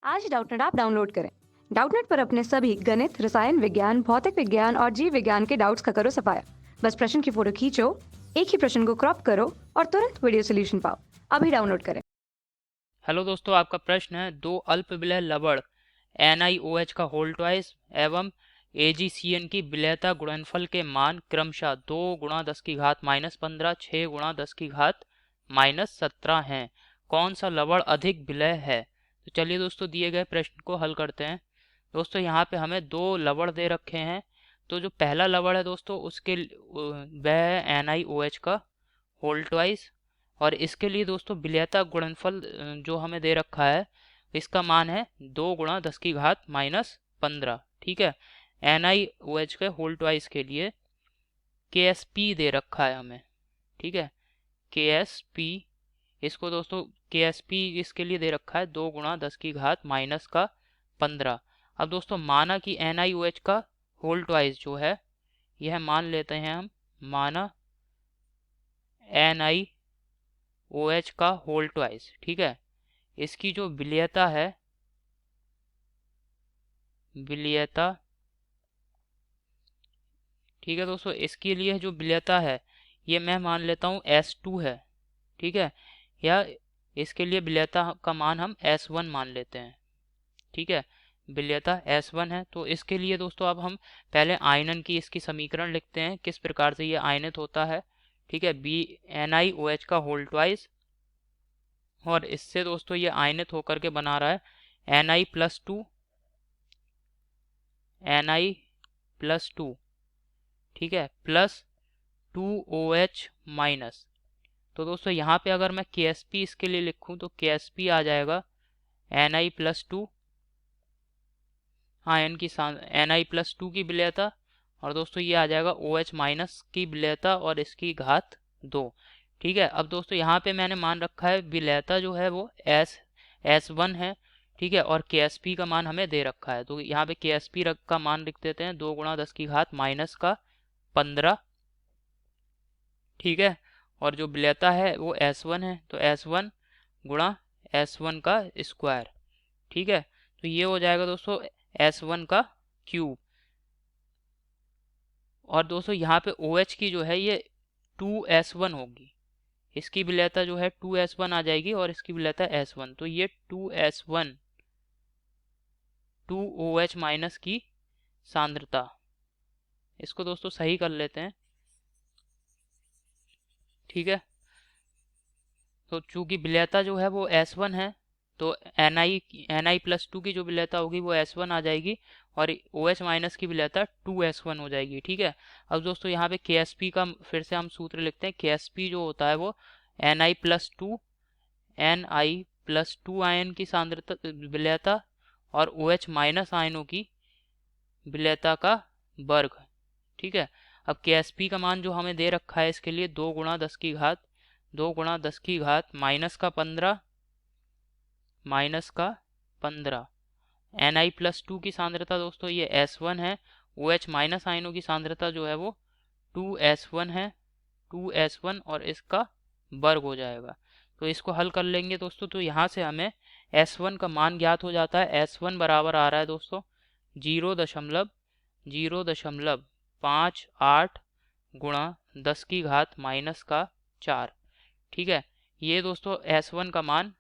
आज Doubtnut app download करें। Doubtnut पर अपने सभी गणित, रसायन विज्ञान, भौतिक विज्ञान और जीव विज्ञान के डाउट्स का करो सफाया। बस प्रश्न की फोटो खींचो, एक ही प्रश्न को क्रॉप करो और तुरंत वीडियो सोल्यूशन पाओ। अभी डाउनलोड करें। हेलो दोस्तों, आपका प्रश्न है दो अल्पविलेय लवण NiOH का होल ट्वाइस एवं AgCN की विलेयता गुणनफल के मान क्रमशः 2 गुणा 10 की घात -15, 6 गुणा 10 की घात -17 हैं। कौन सा लवण अधिक विलेय है? तो चलिए दोस्तों, दिए गए प्रश्न को हल करते हैं। दोस्तों यहाँ पे हमें दो लवण दे रखे हैं। तो जो पहला लवण है दोस्तों, उसके वह है NiOH का होल ट्वाइस। और इसके लिए दोस्तों विलेयता गुणनफल जो हमें दे रखा है, इसका मान है 2 गुणा 10 की घात -15। ठीक है। NiOH के होल ट्वाइस के लिए KSP दे रखा है हमें। ठीक है, KSP, इसको दोस्तों KSP इसके लिए दे रखा है 2 गुणा 10 की घात -15। अब दोस्तों माना कि NiOH का होल ट्वाइस जो है, यह मान लेते हैं हम, माना NiOH का होल ट्वाइस। ठीक है, इसकी जो विलेयता है, विलेयता, ठीक है दोस्तों, इसके लिए जो विलेयता है ये मैं मान लेता हूँ S2 है। ठीक है, या इसके लिए विलेयता का मान हम S1 मान लेते हैं। ठीक है, विलेयता S1 है। तो इसके लिए दोस्तों अब हम पहले आयनन की इसकी समीकरण लिखते हैं, किस प्रकार से ये आयनित होता है। ठीक है, NiOH का होल ट्वाइस, और इससे दोस्तों ये आयनित होकर के बना रहा है Ni+2, Ni+2। ठीक है, प्लस 2OH माइनस। तो दोस्तों यहाँ पे अगर मैं KSP इसके लिए लिखूं तो KSP आ जाएगा Ni+2 आयन की Ni+2 की विलेयता, और दोस्तों ये आ जाएगा OH माइनस की विलेयता और इसकी घात 2। ठीक है, अब दोस्तों यहाँ पे मैंने मान रखा है विलेयता जो है वो S1 है। ठीक है, और KSP का मान हमें दे रखा है, तो यहाँ पे KSP का मान लिख देते हैं 2 गुणा 10 की घात -15। ठीक है, और जो विलेयता है वो S1 है, तो S1 गुणा S1 का स्क्वायर। ठीक है, तो ये हो जाएगा दोस्तों S1 का क्यूब। और दोस्तों यहाँ पे OH की जो है ये 2S1 होगी, इसकी विलेयता जो है 2S1 आ जाएगी और इसकी विलेयता S1, तो ये 2S1 2OH माइनस की सांद्रता। इसको दोस्तों सही कर लेते हैं। ठीक है, तो चूंकि विलेयता जो है वो S1 है, तो Ni+2 की जो विलेयता होगी वो S1 आ जाएगी, और OH माइनस की विलेयता 2S1 हो जाएगी। ठीक है, अब दोस्तों यहाँ पे KSP का फिर से हम सूत्र लिखते हैं। KSP जो होता है वो Ni+2 आयन की सांद्रता विलेयता और OH माइनस आयनों की विलेयता का वर्ग। ठीक है, अब KSP का मान जो हमें दे रखा है इसके लिए 2 गुणा 10 की घात -15 Ni+2 की सांद्रता दोस्तों ये S1 है। OH माइनस आयनों की सांद्रता जो है वो 2S1 है, 2S1 और इसका वर्ग हो जाएगा। तो इसको हल कर लेंगे दोस्तों, तो यहाँ से हमें S1 का मान ज्ञात हो जाता है। S1 बराबर आ रहा है दोस्तों 0.058 गुणा 10 की घात -4। ठीक है, ये दोस्तों S1 का मान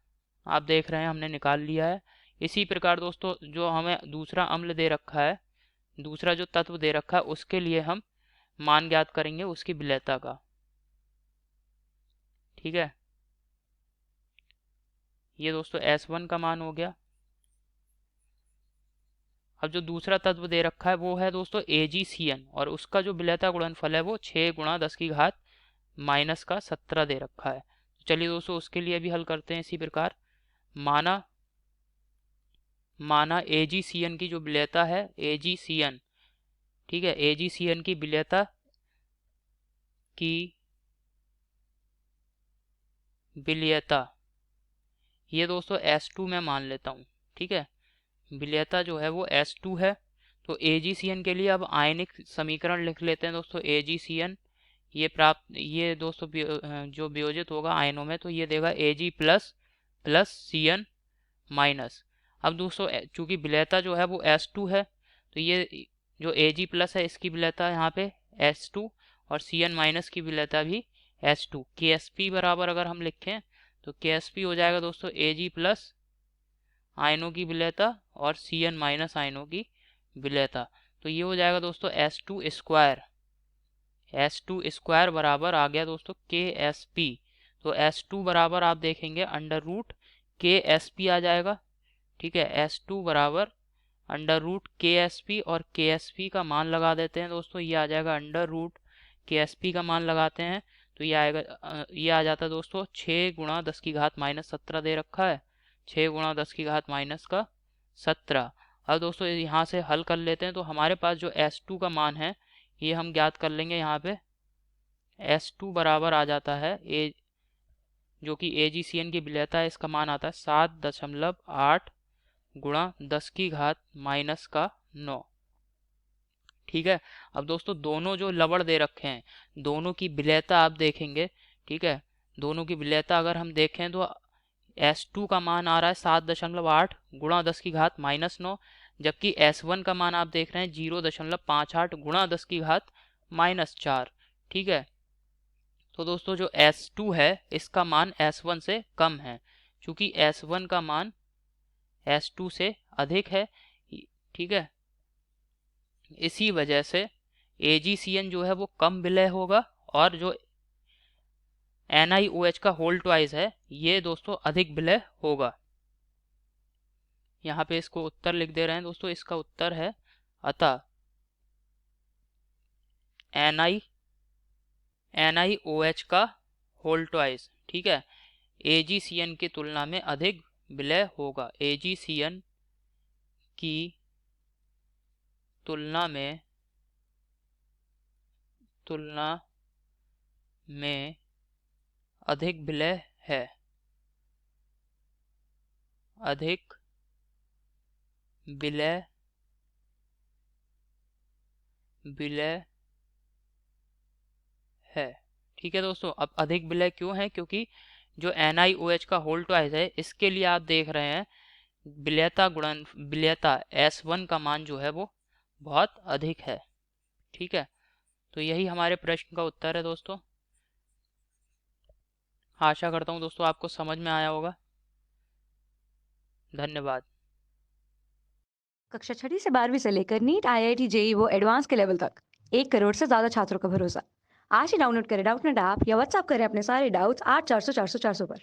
आप देख रहे हैं हमने निकाल लिया है। इसी प्रकार दोस्तों जो हमें दूसरा अम्ल दे रखा है, दूसरा जो तत्व दे रखा है, उसके लिए हम मान ज्ञात करेंगे उसकी विलेयता का। ठीक है, ये दोस्तों S1 का मान हो गया। अब जो दूसरा तत्व दे रखा है वो है दोस्तों AgCN, और उसका जो विलेयता गुणनफल है वो 6 गुणा 10 की घात -17 दे रखा है। तो चलिए दोस्तों उसके लिए भी हल करते हैं इसी प्रकार। माना AgCN की जो विलेयता है, AgCN, ठीक है, AgCN की विलेयता की विलेयता ये दोस्तों S2 में मान लेता हूँ। ठीक है, विलेयता जो है वो S2 है। तो AgCN के लिए अब आयनिक समीकरण लिख लेते हैं दोस्तों। AgCN ये दोस्तों जो वियोजित होगा आयनों में, तो ये देगा Ag+ + Cn-। अब दोस्तों चूंकि विलेयता जो है वो S2 है, तो ये जो Ag प्लस है इसकी विलेयता यहाँ पे S2 और Cn माइनस की विलेयता भी S2। KSP बराबर अगर हम लिखें तो KSP हो जाएगा दोस्तों Ag प्लस आयनों की विलेयता और Cn माइनस आयनों की विलेयता। तो ये हो जाएगा दोस्तों S2 स्क्वायर, S2 स्क्वायर बराबर आ गया दोस्तों KSP। तो S2 बराबर आप देखेंगे अंडर रूट KSP आ जाएगा। ठीक है, S2 बराबर अंडर रूट KSP और KSP का मान लगा देते हैं दोस्तों, ये आ जाएगा अंडर रूट KSP का मान लगाते हैं तो ये आएगा ये आ जाता है दोस्तों 6 गुणा 10 की घात माइनस 17 दे रखा है, 6 गुणा 10 की घात माइनस का 17। अब दोस्तों यहाँ से हल कर लेते हैं तो हमारे पास जो S2 का मान है ये हम ज्ञात कर लेंगे। यहाँ पे S2 बराबर आ जाता है जो कि AgCN की विलेयता है, इसका मान आता है 7.8 गुणा 10 की घात माइनस का 9। ठीक है, अब दोस्तों दोनों जो लवण दे रखे हैं दोनों की विलेयता आप देखेंगे। ठीक है, दोनों की विलेयता अगर हम देखें तो S2 का मान आ रहा है 7.8 गुणा 10 की घात माइनस 9, जबकि S1 का मान आप देख रहे हैं 0.58 गुणा 10 की घात माइनस 4। ठीक है, तो दोस्तों जो S2 है इसका मान S1 से कम है, क्योंकि S1 का मान S2 से अधिक है। ठीक है, इसी वजह से AgCN जो है वो कम विलय होगा और जो NiOH का होल ट्वाइस है ये दोस्तों अधिक विलय होगा। यहाँ पे इसको उत्तर लिख दे रहे हैं दोस्तों, इसका उत्तर है अतः NiOH का होल ट्वाइस, ठीक है, AgCN की तुलना में अधिक विलय होगा। AgCN की तुलना में अधिक विलय है, अधिक विलय है। ठीक है दोस्तों, अब अधिक विलय क्यों है, क्योंकि जो NiOH का होल ट्वाइस है इसके लिए आप देख रहे हैं विलयता S1 का मान जो है वो बहुत अधिक है। ठीक है, तो यही हमारे प्रश्न का उत्तर है दोस्तों। आशा करता हूँ दोस्तों आपको समझ में आया होगा। धन्यवाद। कक्षा 6ठी से 12वीं से लेकर नीट, IIT, JEE वो एडवांस के लेवल तक 1 करोड़ से ज्यादा छात्रों का भरोसा। आज ही डाउनलोड करें डाउटनेट ऐप या व्हाट्सएप करें अपने सारे डाउट्स 8400 400 400 पर।